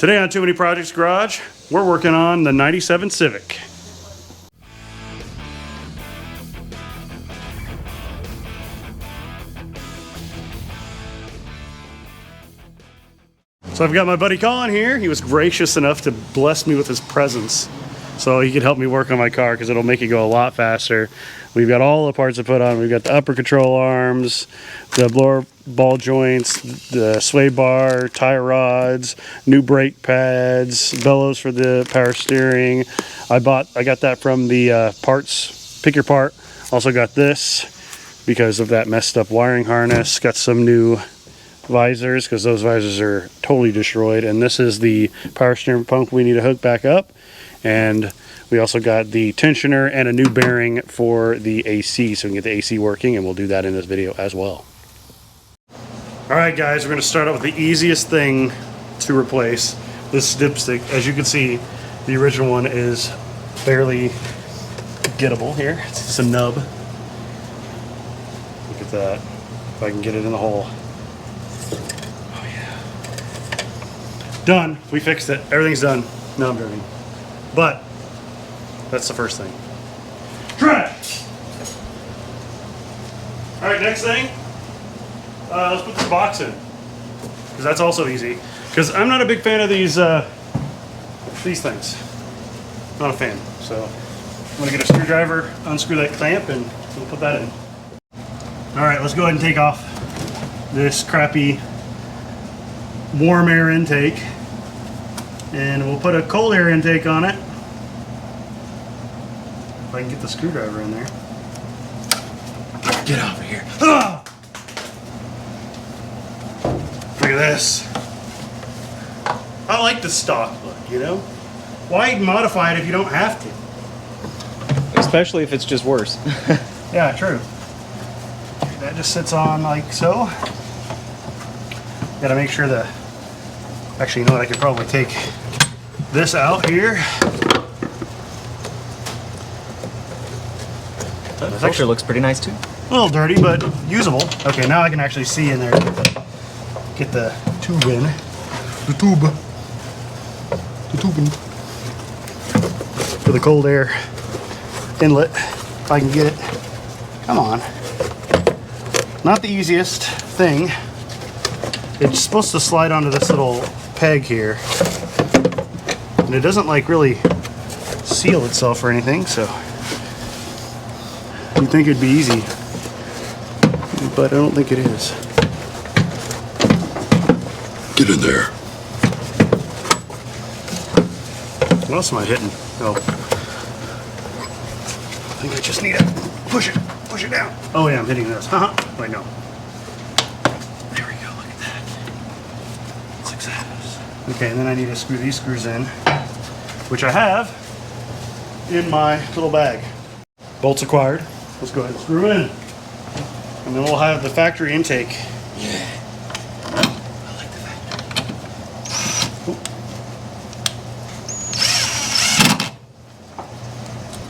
Today on Too Many Projects Garage, we're working on the 97 Civic. So I've got my buddy Colin here. He was gracious enough to bless me with his presence so he could help me work on my car because it'll make it go a lot faster. We've got all the parts to put on. We've got the upper control arms, the blower ball joints, the sway bar, tire rods, new brake pads, bellows for the power steering. I got that from the parts, pick your part. Also got this because of that messed up wiring harness. Got some new visors because those visors are totally destroyed. And this is the power steering pump we need to hook back up. And we also got the tensioner and a new bearing for the AC so we can get the AC working, and we'll do that in this video as well. Alright guys, we're going to start out with the easiest thing to replace, this dipstick. As you can see, the original one is barely gettable here. It's just a nub. Look at that. If I can get it in the hole. Oh yeah. Done. We fixed it. Everything's done. No, I'm joking. But that's the first thing. Trash! Alright, next thing. Let's put this box in. Because that's also easy. Because I'm not a big fan of these things. Not a fan. So I'm going to get a screwdriver, unscrew that clamp, and we'll put that in. Alright, let's go ahead and take off this crappy warm air intake. And we'll put a cold air intake on it. If I can get the screwdriver in there. Get out of here. Ah! Look at this. I like the stock look, you know? Why modify it if you don't have to? Especially if it's just worse. Yeah, true. That just sits on like so. Gotta make sure that... Actually, you know what? I could probably take this out here. This actually looks pretty nice too. A little dirty, but usable. Okay, now I can actually see in there. Get the tube in. The tube. The tubing. For the cold air inlet, if I can get it. Come on. Not the easiest thing. It's supposed to slide onto this little peg here. And it doesn't like really seal itself or anything, so you'd think it'd be easy. But I don't think it is. Get in there. What else am I hitting? Oh. I think I just need to push it down. Oh yeah, I'm hitting this. Wait, no. There we go, look at that. Success. Okay, and then I need to screw these screws in, which I have in my little bag. Bolts acquired. Let's go ahead and screw in. And then we'll have the factory intake. Yeah. I like the factory.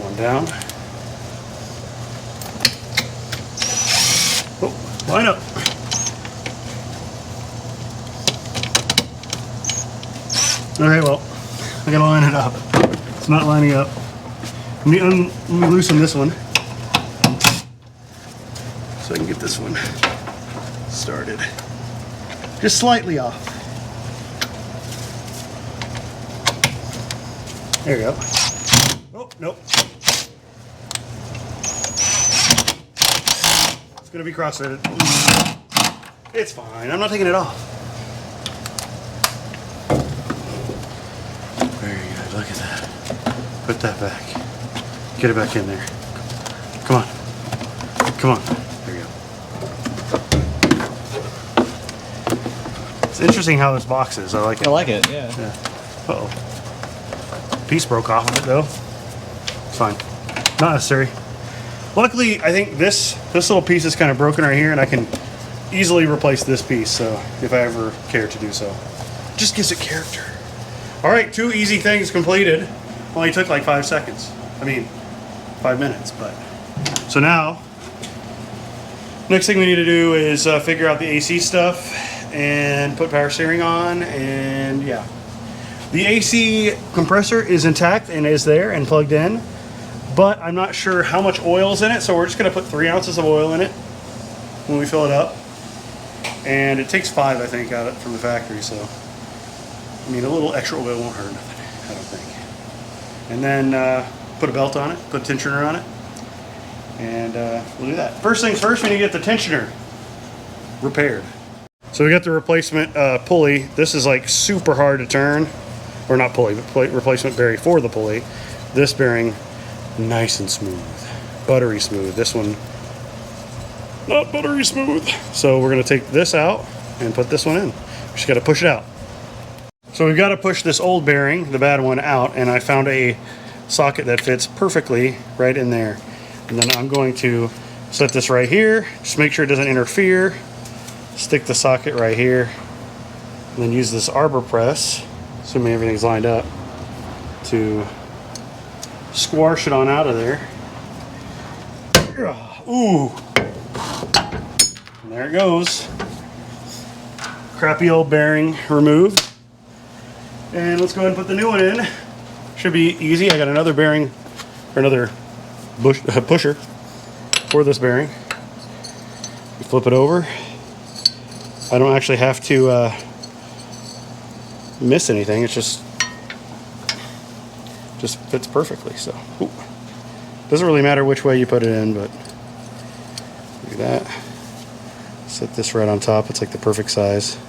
One down. Oh, line up. Okay, well, I gotta line it up. It's not lining up. Let me loosen this one so I can get this one started. Just slightly off. There you go. Oh, nope. It's gonna be cross-threaded. It's fine. I'm not taking it off. Very good. Look at that. Put that back. Get it back in there. Come on. Come on. There you go. It's interesting how this box is. I like it. I like it, yeah. Uh-oh. Piece broke off of it though. It's fine. Not necessary. Luckily, I think this little piece is kind of broken right here, and I can easily replace this piece, so if I ever care to do so. Just gives it character. Alright, 2 easy things completed. Only took like 5 seconds. I mean, 5 minutes, but. So now, next thing we need to do is figure out the AC stuff and put power steering on, and yeah. The AC compressor is intact and is there and plugged in, but I'm not sure how much oil is in it, so we're just going to put 3 ounces of oil in it when we fill it up. And it takes 5, I think, out of it from the factory, so I mean, a little extra oil won't hurt nothing, I don't think. And then put a belt on it, put a tensioner on it, and we'll do that. First things first, we need to get the tensioner repaired. So we got the replacement pulley. This is like super hard to turn, or not pulley, but replacement bearing for the pulley. This bearing, nice and smooth, buttery smooth. This one, not buttery smooth. So we're gonna take this out and put this one in. We just gotta push it out. So we've got to push this old bearing, the bad one, out, and I found a socket that fits perfectly right in there. And then I'm going to set this right here, just make sure it doesn't interfere. Stick the socket right here, and then use this arbor press, assuming everything's lined up, to squash it on out of there. Ooh! And there it goes. Crappy old bearing removed. And let's go ahead and put the new one in. Should be easy. I got another bearing, or another pusher for this bearing. You flip it over. I don't actually have to miss anything. It's just fits perfectly. So ooh. Doesn't really matter which way you put it in, but do that. Set this right on top. It's like the perfect size.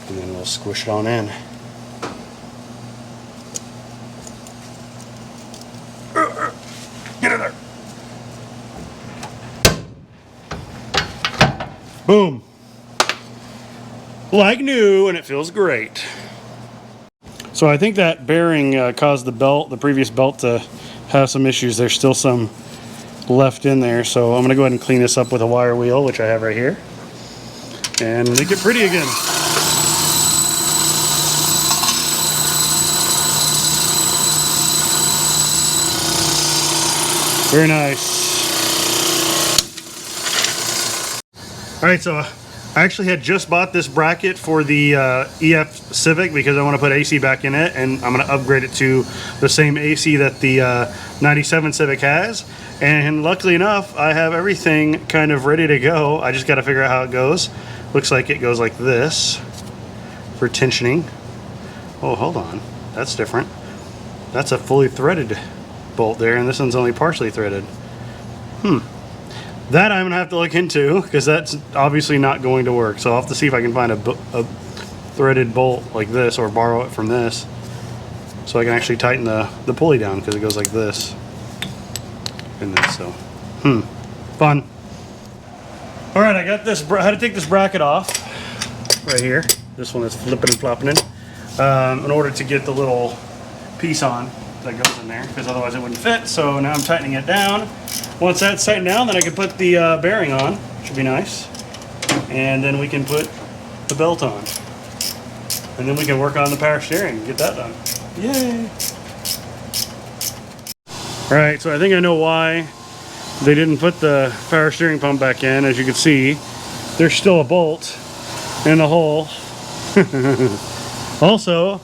And then we'll squish it on in. Get in there. Boom. Like new, and it feels great. So I think that bearing caused the previous belt to have some issues. There's still some left in there, so I'm going to go ahead and clean this up with a wire wheel, which I have right here, and make it pretty again. Very nice. Alright, so I actually had just bought this bracket for the EF Civic because I want to put AC back in it, and I'm going to upgrade it to the same AC that the 97 Civic has. And luckily enough, I have everything kind of ready to go. I just got to figure out how it goes. Looks like it goes like this for tensioning. Oh, hold on. That's different. That's a fully threaded bolt there, and this one's only partially threaded. That I'm gonna have to look into, because that's obviously not going to work. So I'll have to see if I can find a threaded bolt like this, or borrow it from this, so I can actually tighten the pulley down, because it goes like this and this. So fun. All right, I got this. I had to take this bracket off right here, this one is flipping and flopping in order to get the little piece on that goes in there, because otherwise it wouldn't fit. So now I'm tightening it down. Once that's tightened down, then I can put the bearing on. Should be nice. And then we can put the belt on. And then we can work on the power steering and get that done. Yay! Alright, so I think I know why they didn't put the power steering pump back in. As you can see, there's still a bolt in the hole. Also,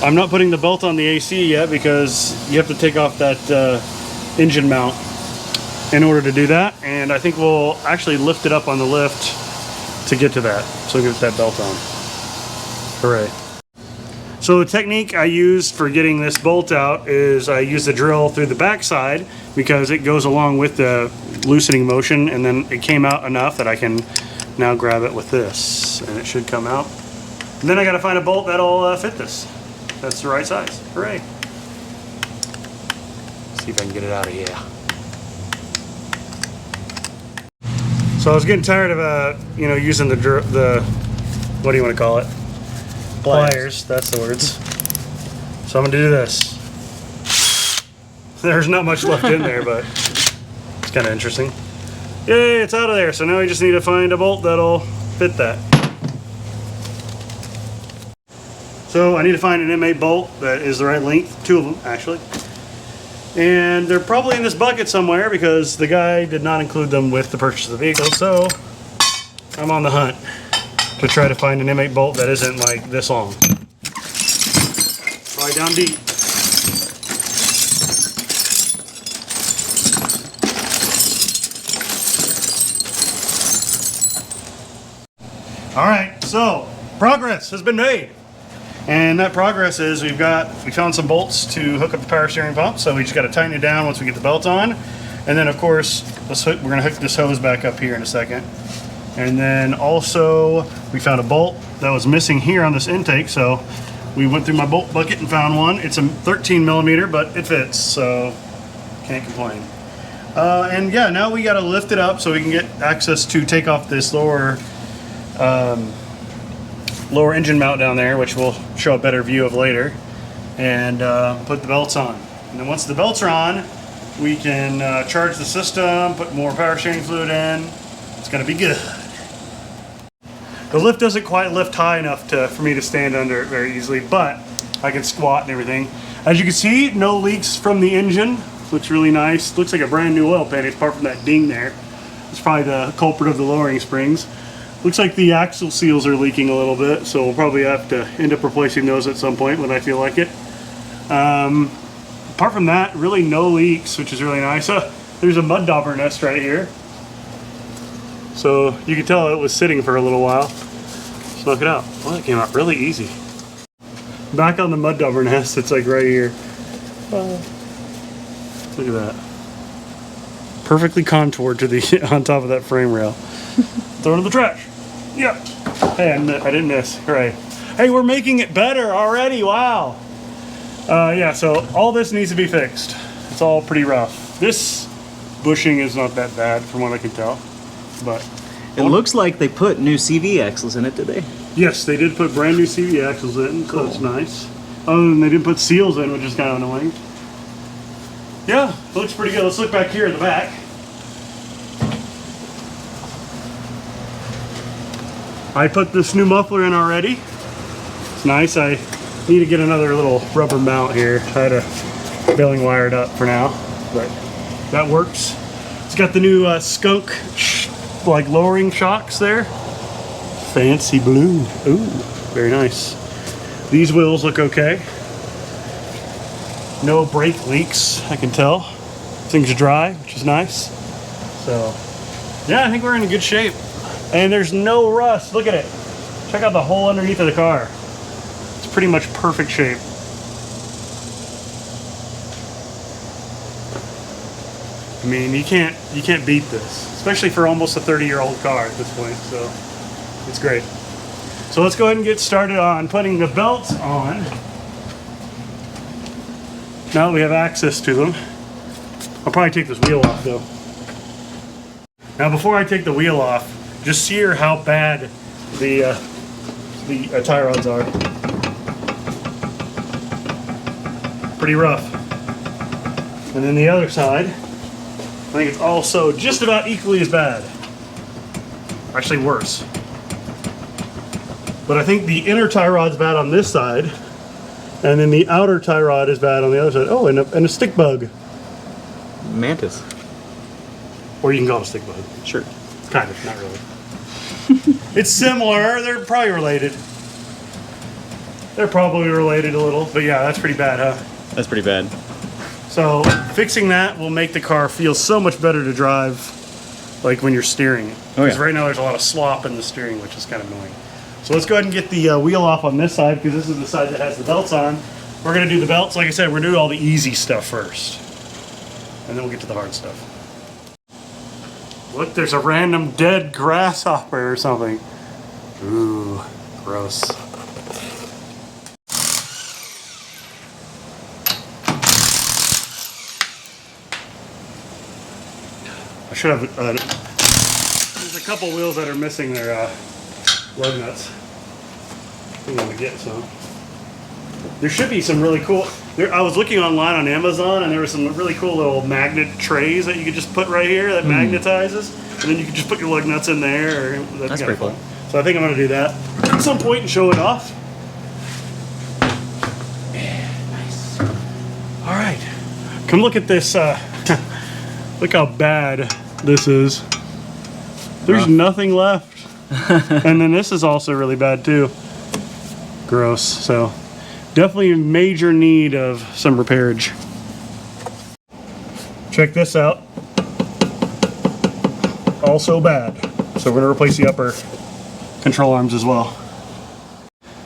I'm not putting the belt on the AC yet because you have to take off that engine mount in order to do that, and I think we'll actually lift it up on the lift to get to that, so get that belt on. Hooray. So the technique I used for getting this bolt out is I use the drill through the back side because it goes along with the loosening motion, and then it came out enough that I can now grab it with this, and it should come out. And then I gotta find a bolt that'll fit this. That's the right size. Hooray. See if I can get it out of here. So I was getting tired of using the what do you want to call it? Pliers. That's the words. So I'm gonna do this. There's not much left in there, but it's kind of interesting. Yay, it's out of there. So now we just need to find a bolt that'll fit that. So I need to find an M8 bolt that is the right length, 2 of them actually. And they're probably in this bucket somewhere because the guy did not include them with the purchase of the vehicle. So I'm on the hunt to try to find an M8 bolt that isn't like this long. Probably down deep. All right, so progress has been made. And that progress is we found some bolts to hook up the power steering pump, so we just got to tighten it down once we get the belt on. And then of course, we're going to hook this hose back up here in a second. And then also we found a bolt that was missing here on this intake, so we went through my bolt bucket and found one. It's a 13 millimeter, but it fits, so can't complain. And yeah, now we got to lift it up so we can get access to take off this lower engine mount down there, which we'll show a better view of later, and put the belts on. And then once the belts are on, we can charge the system, put more power steering fluid in. It's gonna be good. The lift doesn't quite lift high enough for me to stand under it very easily, but I can squat and everything. As you can see, no leaks from the engine. Looks really nice. Looks like a brand new oil pan, apart from that ding there. It's probably the culprit of the lowering springs. Looks like the axle seals are leaking a little bit, so we'll probably have to end up replacing those at some point when I feel like it. Apart from that, really no leaks, which is really nice. There's a mud dauber nest right here. So you can tell it was sitting for a little while. Smoke it out. Well, it came out really easy. Back on the mud dauber nest, it's like right here. Look at that. Perfectly contoured to the on top of that frame rail. Throw it in the trash. Yep. Hey, I didn't miss. Right. Hey, we're making it better already. Wow. Yeah, so all this needs to be fixed. It's all pretty rough. This bushing is not that bad from what I can tell, but It looks like they put new CV axles in it, did they? yes, they did put brand new CV axles in, so that's nice. Other than they didn't put seals in, which is kind of annoying. Yeah, it looks pretty good. Let's look back here in the back. I put this new muffler in already. It's nice. I need to get another little rubber mount here. I had a bearing wired up for now, but that works. It's got the new skunk like lowering shocks there. Fancy blue. Ooh, very nice. These wheels look okay. No brake leaks, I can tell. Things are dry, which is nice. So, yeah, I think we're in good shape. And there's no rust. Look at it. Check out the hole underneath of the car. It's pretty much perfect shape. I mean, you can't beat this, especially for almost a 30-year-old car at this point. So it's great. So let's go ahead and get started on putting the belts on. Now that we have access to them. I'll probably take this wheel off though. Now before I take the wheel off, just see how bad the tie rods are. Pretty rough. And then the other side, I think it's also just about equally as bad. Actually worse. But I think the inner tie rod's bad on this side, and then the outer tie rod is bad on the other side. Oh, and a stick bug. Mantis. Or you can call it a stick bug. Sure. Kind of, not really. It's similar. They're probably related. They're probably related a little, but yeah, that's pretty bad, huh? That's pretty bad. So fixing that will make the car feel so much better to drive, like when you're steering it. Oh, yeah. Because right now there's a lot of slop in the steering, which is kind of annoying. So let's go ahead and get the wheel off on this side, because this is the side that has the belts on. We're going to do the belts. Like I said, we're going to do all the easy stuff first, and then we'll get to the hard stuff. Look, there's a random dead grasshopper or something. Ooh, gross. I should have, there's a couple wheels that are missing their lug nuts. I'm gonna get some. There should be some really cool, I was looking online on Amazon, and there were some really cool little magnet trays that you could just put right here that magnetizes, and then you could just put your lug nuts in there. That's pretty cool. So I think I'm gonna do that at some point and show it off. Yeah, nice. All right, come look at this. Look how bad this is. There's nothing left. And then this is also really bad too. Gross. So definitely in major need of some repairage. Check this out. Also bad. So we're gonna replace the upper control arms as well.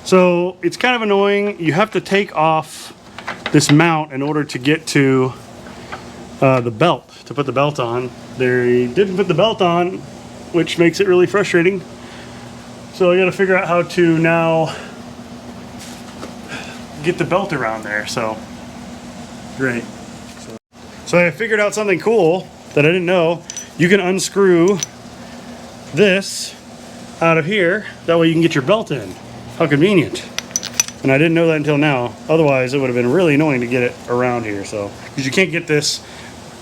So it's kind of annoying. You have to take off this mount in order to get to the belt, to put the belt on. They didn't put the belt on, which makes it really frustrating. So I gotta figure out how to now get the belt around there, so great. So I figured out something cool that I didn't know. You can unscrew this out of here, that way you can get your belt in. How convenient. And I didn't know that until now. Otherwise it would have been really annoying to get it around here, so because you can't get this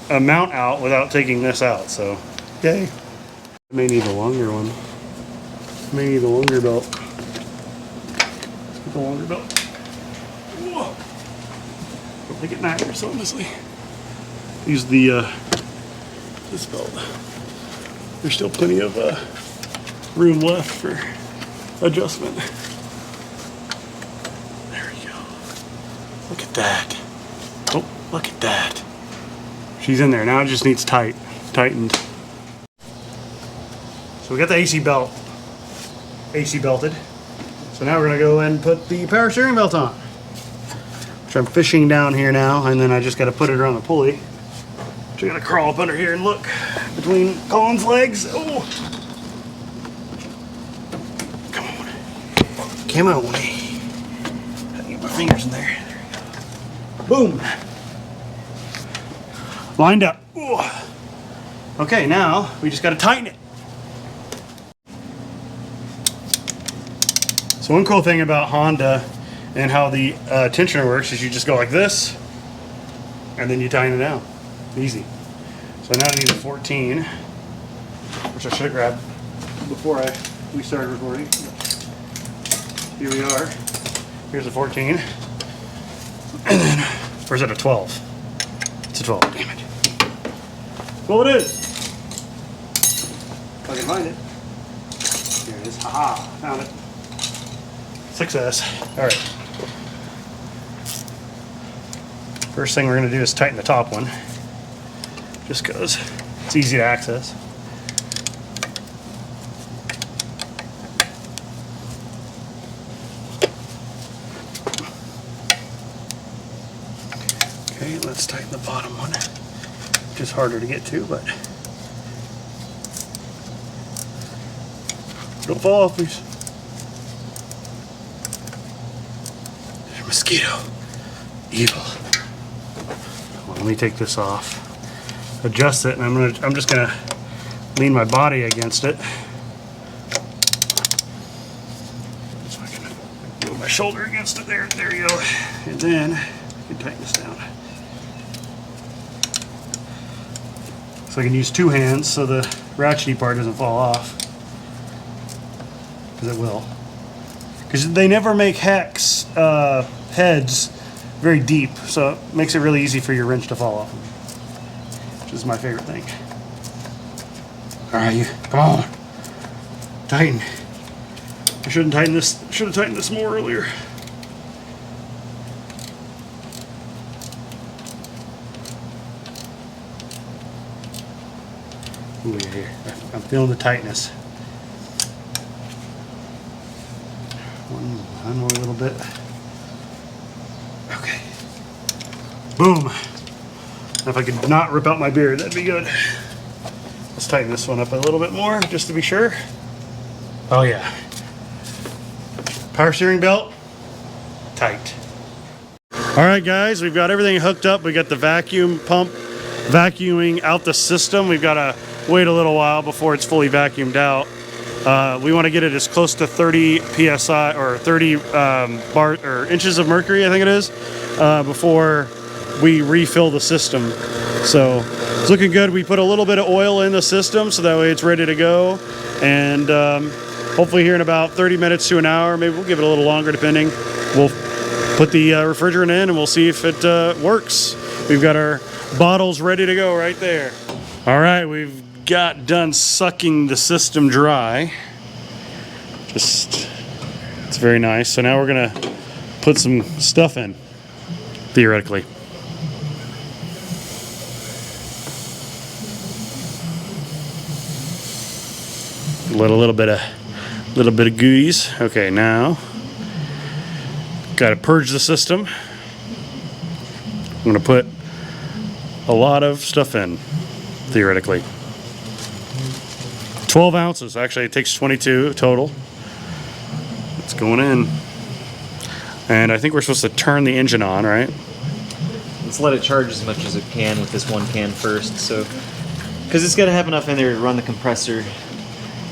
mount out without taking this out, so yay. I may need a longer one. I may need a longer belt. Let's get the longer belt. Whoa. Don't make it matter so honestly. Use the this belt. There's still plenty of room left for adjustment. There we go. Look at that. Oh, look at that. She's in there. Now it just needs tightened. So we got the AC belt. AC belted. So now we're gonna go and put the power steering belt on. Which I'm fishing down here now, and then I just gotta put it around the pulley. So I gotta crawl up under here and look between Colin's legs. Oh! Come on. Come on. Gotta get my fingers in there. There we go. Boom! Lined up. Ooh. Okay, now we just gotta tighten it. So one cool thing about Honda and how the tensioner works is you just go like this, and then you tighten it down. Easy. So now I need a 14, which I should have grabbed before we started recording. Here we are. Here's a 14. And then, or is it a 12? It's a 12, damn it. Well, it is. If I can find it. Here it is. Haha, found it. Success. All right. First thing we're going to do is tighten the top one, just because it's easy to access. Okay, let's tighten the bottom one, which is harder to get to, but don't fall off, please. Mosquito. Evil. Well, let me take this off. Adjust it, and I'm just gonna lean my body against it. So I can move my shoulder against it. There you go. And then I can tighten this down. So I can use two hands so the ratchety part doesn't fall off. Because it will. Because they never make hex heads very deep, so it makes it really easy for your wrench to fall off, which is my favorite thing. All right, you come on, tighten. I shouldn't tighten this. Should have tightened this more earlier. Ooh, here. I'm feeling the tightness. One more little bit. Okay. Boom. Now if I could not rip out my beard, that'd be good. Let's tighten this one up a little bit more, just to be sure. Oh yeah. Power steering belt, tight. All right guys, we've got everything hooked up. We got the vacuum pump vacuuming out the system. We've got to wait a little while before it's fully vacuumed out. We want to get it as close to 30 psi or 30 bar or inches of mercury, I think it is, before we refill the system. So it's looking good. We put a little bit of oil in the system so that way it's ready to go, and hopefully here in about 30 minutes to an hour, maybe we'll give it a little longer depending, we'll put the refrigerant in and we'll see if it works. We've got our bottles ready to go right there. All right, we've got done sucking the system dry. It's very nice. So now we're gonna put some stuff in, theoretically. Let a little bit of gooeyes. Okay, now got to purge the system. I'm going to put a lot of stuff in, theoretically. 12 ounces. Actually, it takes 22 total. It's going in. And I think we're supposed to turn the engine on, right? Let's let it charge as much as it can with this one can first, so because it's got to have enough in there to run the compressor.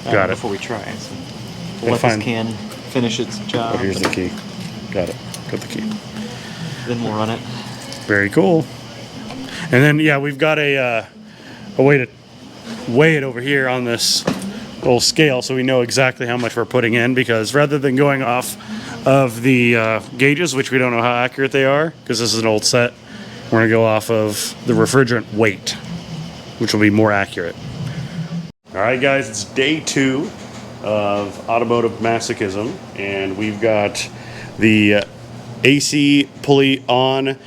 Got it. Before we try. So we'll let this can finish its job. Oh, here's the key. Got it. Got the key. Then we'll run it. Very cool. And then, yeah, we've got a way to weigh it over here on this little scale so we know exactly how much we're putting in, because rather than going off of the gauges, which we don't know how accurate they are, because this is an old set, we're going to go off of the refrigerant weight, which will be more accurate. All right, guys, it's day 2 of automotive masochism, and we've got the AC pulley on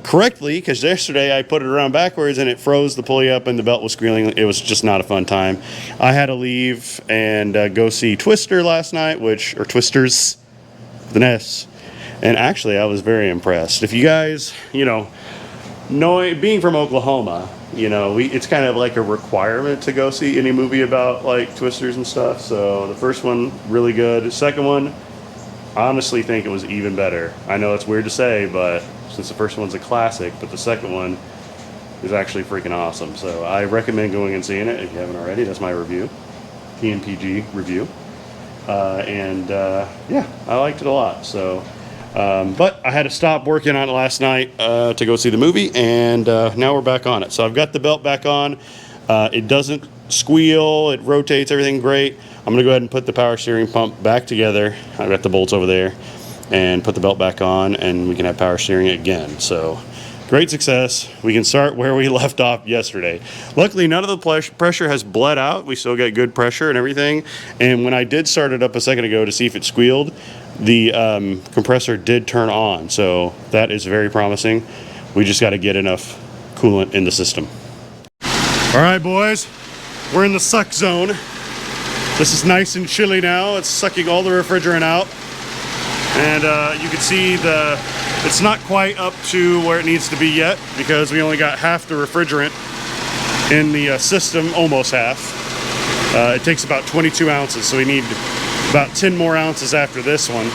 correctly, because yesterday I put it around backwards and it froze the pulley up and the belt was squealing. It was just not a fun time. I had to leave and go see Twister last night, or Twisters, with an S, and actually I was very impressed. If you guys, being from Oklahoma, it's kind of like a requirement to go see any movie about like Twisters and stuff. So the first one, really good. The second one, I honestly think it was even better. I know it's weird to say, but since the first one's a classic, but the second one is actually freaking awesome. So I recommend going and seeing it if you haven't already. That's my review, TMPG review. Yeah, I liked it a lot. So, but I had to stop working on it last night to go see the movie, and now we're back on it. So I've got the belt back on. It doesn't squeal, it rotates, everything great. I'm gonna go ahead and put the power steering pump back together. I've got the bolts over there, and put the belt back on, and we can have power steering again. So great success. We can start where we left off yesterday. Luckily, none of the pressure has bled out. We still got good pressure and everything. And when I did start it up a second ago to see if it squealed, the compressor did turn on. So that is very promising. We just got to get enough coolant in the system. All right, boys, we're in the suck zone. This is nice and chilly now. It's sucking all the refrigerant out. And you can see it's not quite up to where it needs to be yet, because we only got half the refrigerant in the system, almost half. It takes about 22 ounces, so we need about 10 more ounces after this one.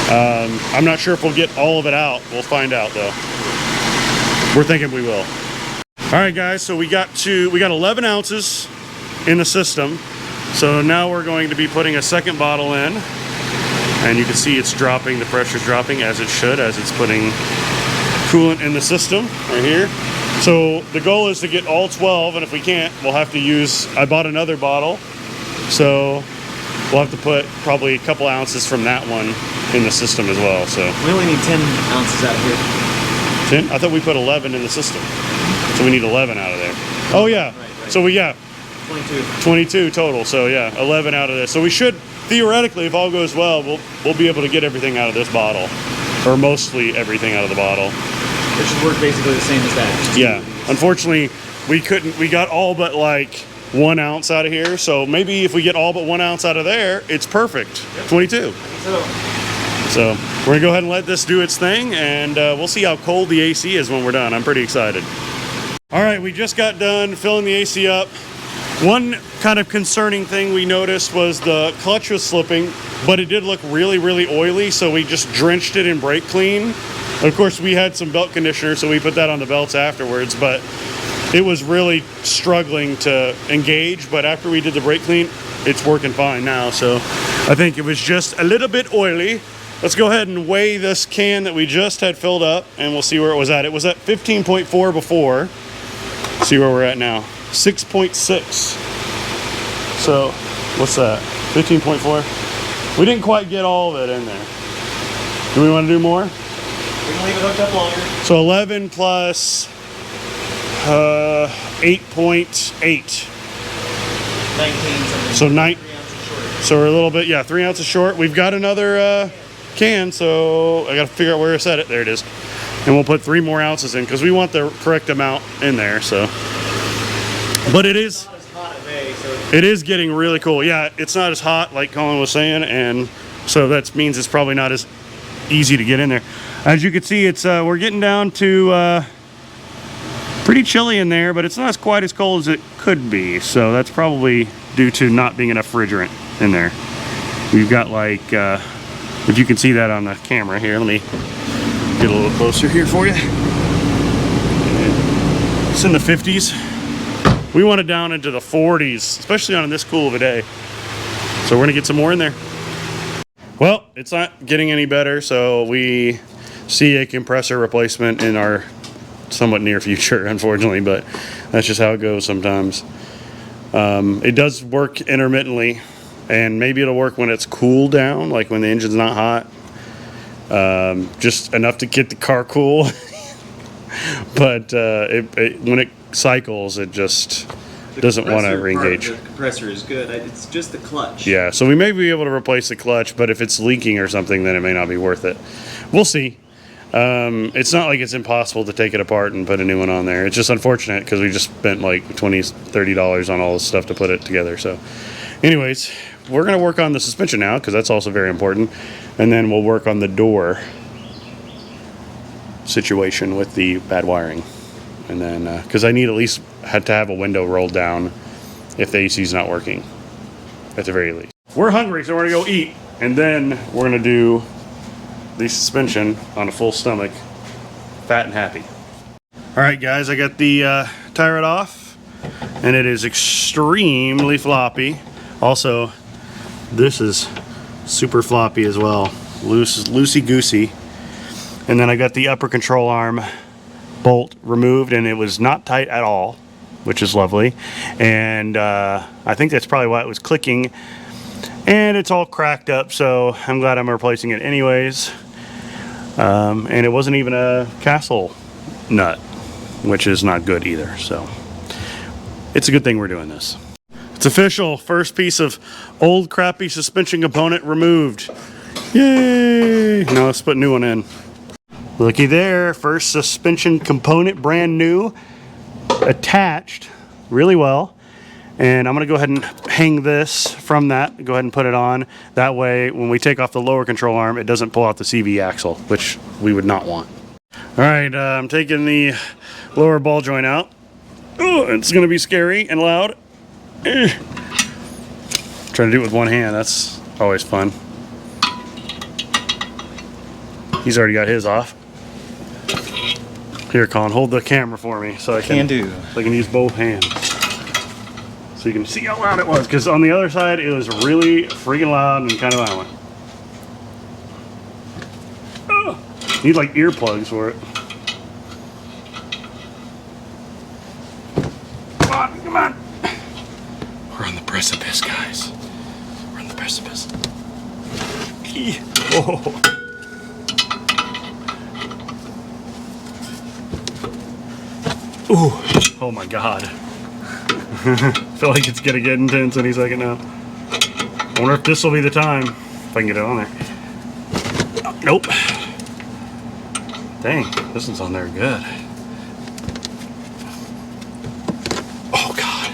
I'm not sure if we'll get all of it out. We'll find out, though. We're thinking we will. All right, guys, so we got 11 ounces in the system. So now we're going to be putting a second bottle in. And you can see it's dropping, the pressure's dropping as it should, as it's putting coolant in the system right here. So the goal is to get all 12, and if we can't, we'll have to I bought another bottle. So we'll have to put probably a couple ounces from that one in the system as well. So we only need 10 ounces out here. 10? I thought we put 11 in the system. So we need 11 out of there. Oh yeah, right. So 22 total, so yeah, 11 out of this. So we should, theoretically, if all goes well, we'll be able to get everything out of this bottle, or mostly everything out of the bottle. It should work basically the same as that. Yeah, unfortunately, we got all but like 1 ounce out of here, so maybe if we get all but 1 ounce out of there, it's perfect. Yep. 22. So we're gonna go ahead and let this do its thing, and we'll see how cold the AC is when we're done. I'm pretty excited. All right, we just got done filling the AC up. One kind of concerning thing we noticed was the clutch was slipping, but it did look really, really oily, so we just drenched it in brake clean. Of course, we had some belt conditioner, so we put that on the belts afterwards, but it was really struggling to engage. But after we did the brake clean, it's working fine now, so I think it was just a little bit oily. Let's go ahead and weigh this can that we just had filled up, and we'll see where it was at. It was at 15.4 before. See where we're at now. 6.6. So what's that? 15.4. We didn't quite get all of it in there. Do we want to do more? We can leave it hooked up longer. So 11 plus 8.8. 19 something. So 3 ounces short. So we're a little bit, 3 ounces short. We've got another can, so I gotta figure out where to set it. There it is. And we'll put 3 more ounces in because we want the correct amount in there. So, but it is getting really cool. Yeah, it's not as hot like Colin was saying, and so that means it's probably not as easy to get in there. As you can see, it's we're getting down to pretty chilly in there, but it's not quite as cold as it could be. So that's probably due to not being enough refrigerant in there. We've got like, if you can see that on the camera here, let me get a little closer here for you. It's in the 50s. We want it down into the 40s, especially on this cool of a day. So we're gonna get some more in there. Well, it's not getting any better, so we see a compressor replacement in our somewhat near future, unfortunately, but that's just how it goes sometimes. It does work intermittently, and maybe it'll work when it's cooled down, like when the engine's not hot. Just enough to get the car cool. But when it cycles, it just doesn't want to re-engage. The compressor is good. It's just the clutch. Yeah, so we may be able to replace the clutch, but if it's leaking or something, then it may not be worth it. We'll see. It's not like it's impossible to take it apart and put a new one on there. It's just unfortunate because we just spent like $20, $30 on all this stuff to put it together. So anyways, we're going to work on the suspension now because that's also very important. And then we'll work on the door situation with the bad wiring. And then, because I need at least to have a window rolled down if the AC is not working, at the very least. We're hungry, so we're going to go eat. And then we're going to do the suspension on a full stomach, fat and happy. All right, guys, I got the tie rod off, and it is extremely floppy. Also, this is super floppy as well, loosey-goosey. And then I got the upper control arm bolt removed, and it was not tight at all, which is lovely. And I think that's probably why it was clicking. And it's all cracked up, so I'm glad I'm replacing it anyways. And it wasn't even a castle nut, which is not good either. So it's a good thing we're doing this. It's official. First piece of old crappy suspension component removed. Yay! Now let's put a new one in. Looky there, first suspension component, brand new, attached really well. And I'm gonna go ahead and hang this from that, go ahead and put it on. That way, when we take off the lower control arm, it doesn't pull out the CV axle, which we would not want. All right, I'm taking the lower ball joint out. Oh, it's gonna be scary and loud. Trying to do it with one hand, that's always fun. He's already got his off. Here, Colin, hold the camera for me so I can use both hands. So you can see how loud it was, because on the other side it was really freaking loud and kind of violent. Oh, need like earplugs for it. Come on, come on. We're on the precipice, guys. We're on the precipice. Oh. Ooh, oh my God. I feel like it's gonna get intense any second now. I wonder if this will be the time, if I can get it on there. Oh, nope. Dang, this one's on there good. Oh God.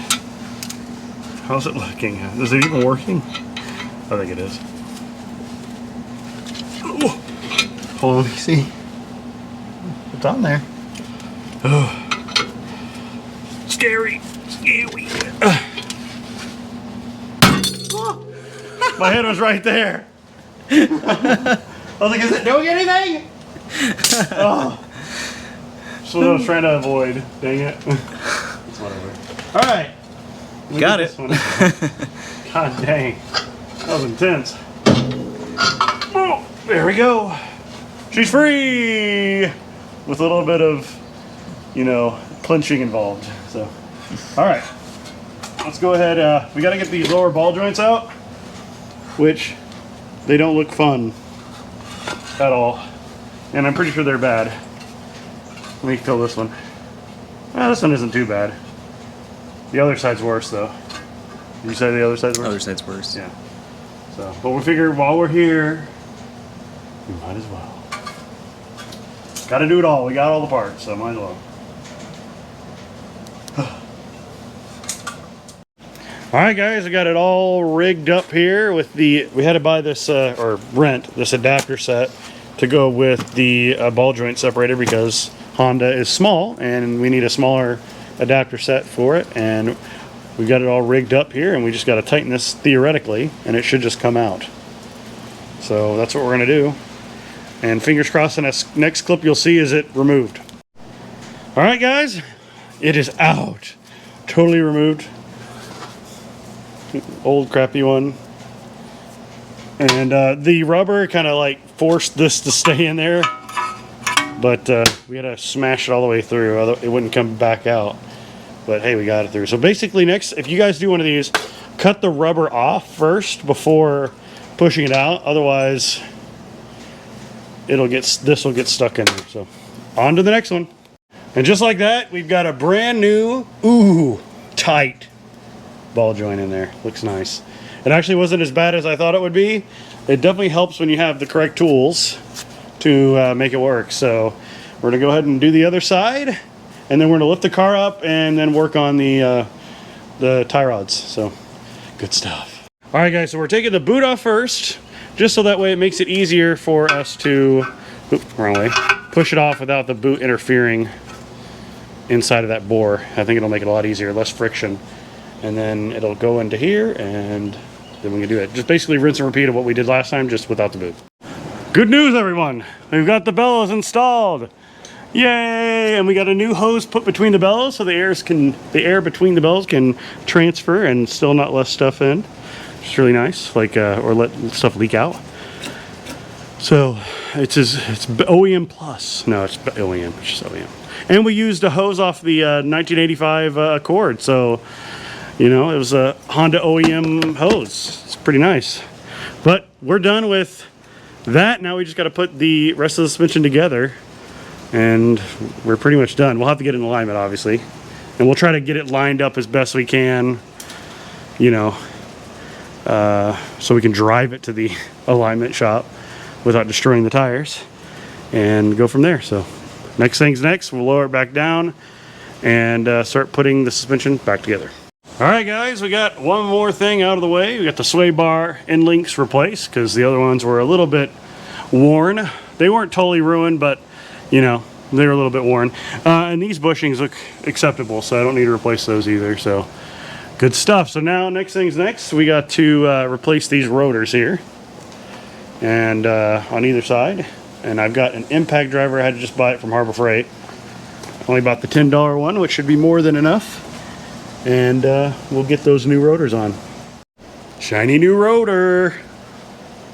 How's it looking? Is it even working? I think it is. Ooh. Hold on, let me see. It's on there. Oh. Scary. Scary. My head was right there. I was like, is it doing anything? Oh. That's what I was trying to avoid. Dang it. It's whatever. Alright. Got it. God dang. That was intense. Oh, there we go. She's free! With a little bit of, you know, clenching involved. So, alright. Let's go ahead. We got to get these lower ball joints out, which they don't look fun at all. And I'm pretty sure they're bad. Let me fill this one. This one isn't too bad. The other side's worse though. Did you say the other side's worse? Other side's worse. Yeah. So, but we figure while we're here, We might as well. Got to do it all. We got all the parts, so might as well. All right, guys, I got it all rigged up here with the. We had to buy this or rent this adapter set to go with the ball joint separator because Honda is small and we need a smaller adapter set for it. And we got it all rigged up here, and we just got to tighten this theoretically, and it should just come out. So that's what we're gonna do. And fingers crossed, in this next clip you'll see is it removed. All right, guys, it is out. Totally removed. Old crappy one. And the rubber kind of like forced this to stay in there, but we had to smash it all the way through, otherwise it wouldn't come back out. But hey, we got it through. So basically next, if you guys do one of these, cut the rubber off first before pushing it out, otherwise this will get stuck in there. So on to the next one. And just like that, we've got a brand new, tight ball joint in there. Looks nice. It actually wasn't as bad as I thought it would be. It definitely helps when you have the correct tools to make it work. So we're gonna go ahead and do the other side, and then we're gonna lift the car up and then work on the tie rods. So good stuff. All right, guys, so we're taking the boot off first, just so that way it makes it easier for us to, wrong way, push it off without the boot interfering inside of that bore. I think it'll make it a lot easier, less friction. And then it'll go into here, and then we can do it. Just basically rinse and repeat of what we did last time, just without the boot. Good news, everyone. We've got the bellows installed. Yay! And we got a new hose put between the bellows, so the air between the bellows can transfer and still not let stuff in. It's really nice, like or let stuff leak out. So it's OEM plus. No, it's OEM. It's just OEM. And we used a hose off the 1985 Accord, so you know it was a Honda OEM hose. It's pretty nice. But we're done with that. Now we just got to put the rest of the suspension together, and we're pretty much done. We'll have to get it in alignment, obviously, and we'll try to get it lined up as best we can, you know, so we can drive it to the alignment shop without destroying the tires, and go from there. So next thing's next. We'll lower it back down and start putting the suspension back together. All right, guys, we got one more thing out of the way. We got the sway bar end links replaced because the other ones were a little bit worn. They weren't totally ruined, but you know, they were a little bit worn. And these bushings look acceptable, so I don't need to replace those either. So good stuff. So now next thing's next. We got to replace these rotors here, and on either side. And I've got an impact driver. I had to just buy it from Harbor Freight. Only bought the $10 one, which should be more than enough. And we'll get those new rotors on. Shiny new rotor.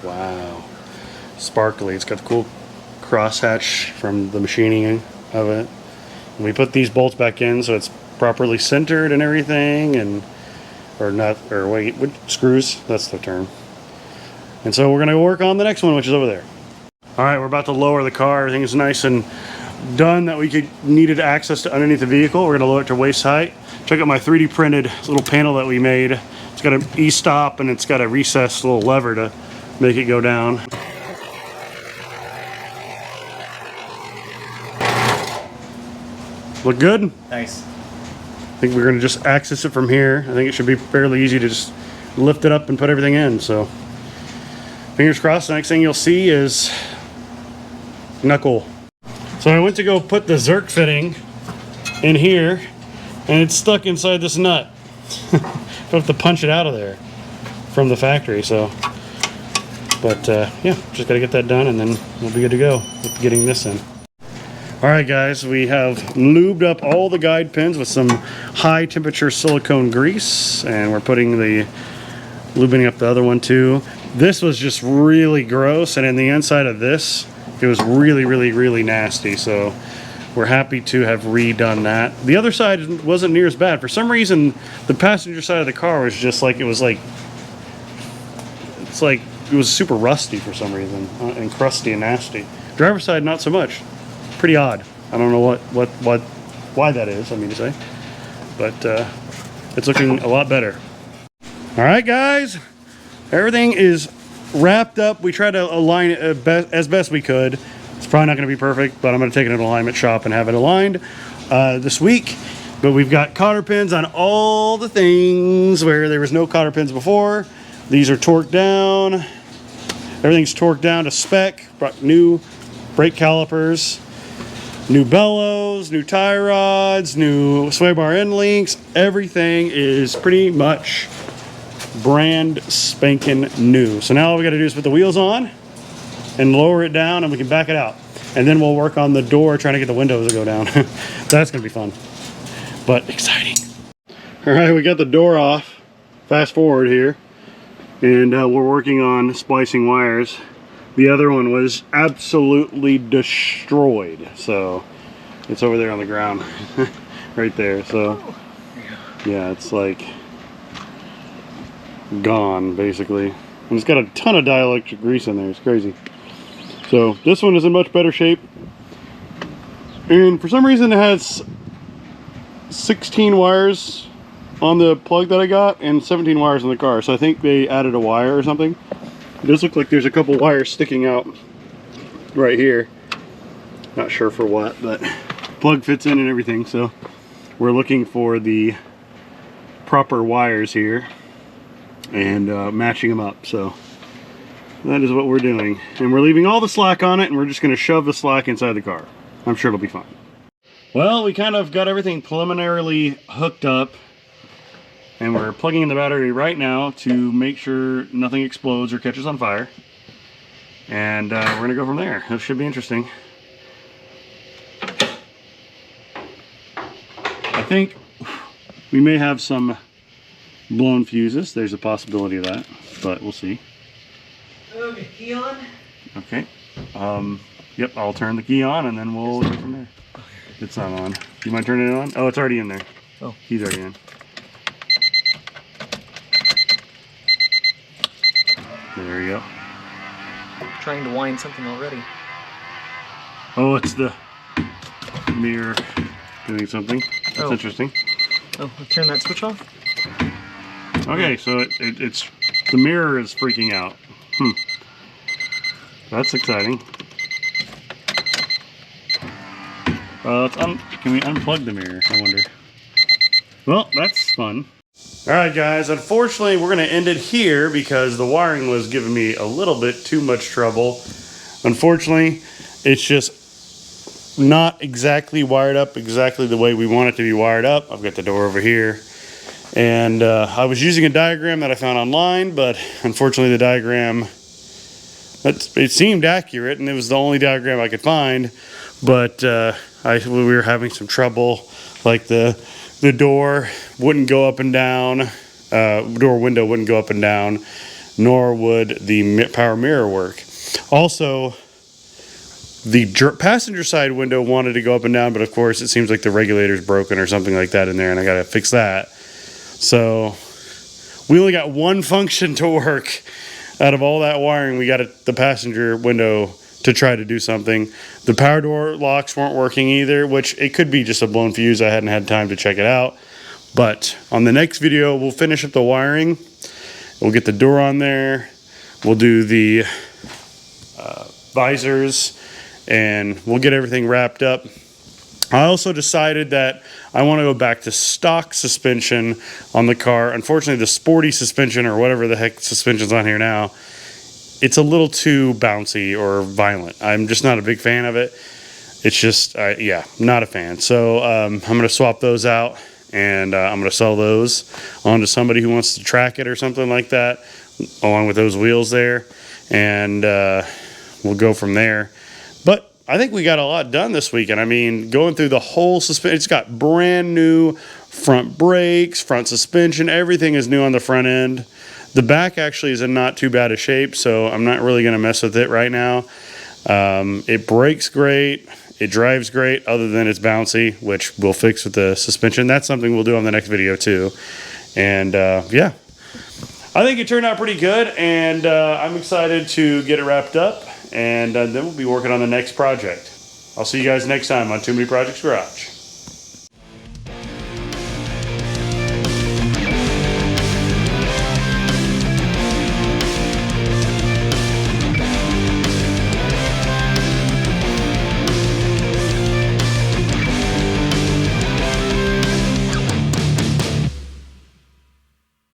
Wow. Sparkly. It's got the cool crosshatch from the machining of it. And we put these bolts back in so it's properly centered and everything, and screws, that's the term. And so we're gonna work on the next one, which is over there. All right, we're about to lower the car. Everything is nice and done that we needed access to underneath the vehicle. We're gonna lower it to waist height. Check out my 3D printed little panel that we made. It's got an e-stop and it's got a recessed little lever to make it go down. Look good? Nice. I think we're gonna just access it from here. I think it should be fairly easy to just lift it up and put everything in. So fingers crossed, the next thing you'll see is knuckle. So I went to go put the Zerk fitting in here, and it's stuck inside this nut. I have to punch it out of there from the factory. So, but yeah, just got to get that done, and then we'll be good to go with getting this in. All right, guys, we have lubed up all the guide pins with some high temperature silicone grease, and we're putting lubing up the other one too. This was just really gross, and in the inside of this, it was really, really, really nasty. So we're happy to have redone that. The other side wasn't near as bad. For some reason, the passenger side of the car was just like, it was super rusty for some reason, and crusty and nasty. Driver's side, not so much. Pretty odd. I don't know why that is, I mean to say, but it's looking a lot better. All right, guys, everything is wrapped up. We tried to align it as best we could. It's probably not going to be perfect, but I'm going to take it to an alignment shop and have it aligned this week. But we've got cotter pins on all the things where there was no cotter pins before. These are torqued down. Everything's torqued down to spec. Brought new brake calipers, new bellows, new tie rods, new sway bar end links. Everything is pretty much brand spanking new. So now all we got to do is put the wheels on and lower it down, and we can back it out. And then we'll work on the door, trying to get the windows to go down. That's gonna be fun, but exciting. All right, we got the door off. Fast forward here, and we're working on splicing wires. The other one was absolutely destroyed, so it's over there on the ground, right there. So yeah, it's like gone basically, and it's got a ton of dielectric grease in there. It's crazy. So this one is in much better shape, and for some reason it has 16 wires on the plug that I got and 17 wires in the car. So I think they added a wire or something. It does look like there's a couple wires sticking out right here. Not sure for what, but plug fits in and everything. So we're looking for the proper wires here and matching them up. So that is what we're doing, and we're leaving all the slack on it, and we're just going to shove the slack inside the car. I'm sure it'll be fine. Well, we kind of got everything preliminarily hooked up, and we're plugging in the battery right now to make sure nothing explodes or catches on fire, and we're going to go from there. This should be interesting. I think we may have some blown fuses. There's a possibility of that, but we'll see. Okay, key on. Okay. Yep, I'll turn the key on and then we'll go from there. It's not on. You mind turning it on? Oh, it's already in there. Oh. Key's already in. There you go. Trying to wind something already. Oh, it's the mirror doing something. That's interesting. Oh, I'll turn that switch off. Okay, so it's the mirror is freaking out. That's exciting. Can we unplug the mirror? I wonder. Well, that's fun. All right, guys. Unfortunately, we're going to end it here because the wiring was giving me a little bit too much trouble. Unfortunately, it's just not exactly wired up exactly the way we want it to be wired up. I've got the door over here. And I was using a diagram that I found online, but unfortunately the diagram, it seemed accurate, and it was the only diagram I could find, but we were having some trouble. Like the door wouldn't go up and down, door window wouldn't go up and down, nor would the power mirror work. Also, the passenger side window wanted to go up and down, but of course it seems like the regulator's broken or something like that in there, and I gotta fix that. So we only got one function to work out of all that wiring. We got the passenger window to try to do something. The power door locks weren't working either, which it could be just a blown fuse. I hadn't had time to check it out. But on the next video, we'll finish up the wiring. We'll get the door on there. We'll do the visors, and we'll get everything wrapped up. I also decided that I want to go back to stock suspension on the car. Unfortunately, the sporty suspension, or whatever the heck suspension's on here now, it's a little too bouncy or violent. I'm just not a big fan of it. It's just, yeah, not a fan. So I'm going to swap those out, and I'm going to sell those on to somebody who wants to track it or something like that, along with those wheels there, and we'll go from there. But I think we got a lot done this weekend. I mean, going through the whole suspension, it's got brand new front brakes, front suspension, everything is new on the front end. The back actually is in not too bad a shape, so I'm not really going to mess with it right now. It brakes great, it drives great, other than it's bouncy, which we'll fix with the suspension. That's something we'll do on the next video too. And yeah, I think it turned out pretty good, and I'm excited to get it wrapped up. And then we'll be working on the next project. I'll see you guys next time on Too Many Projects Garage.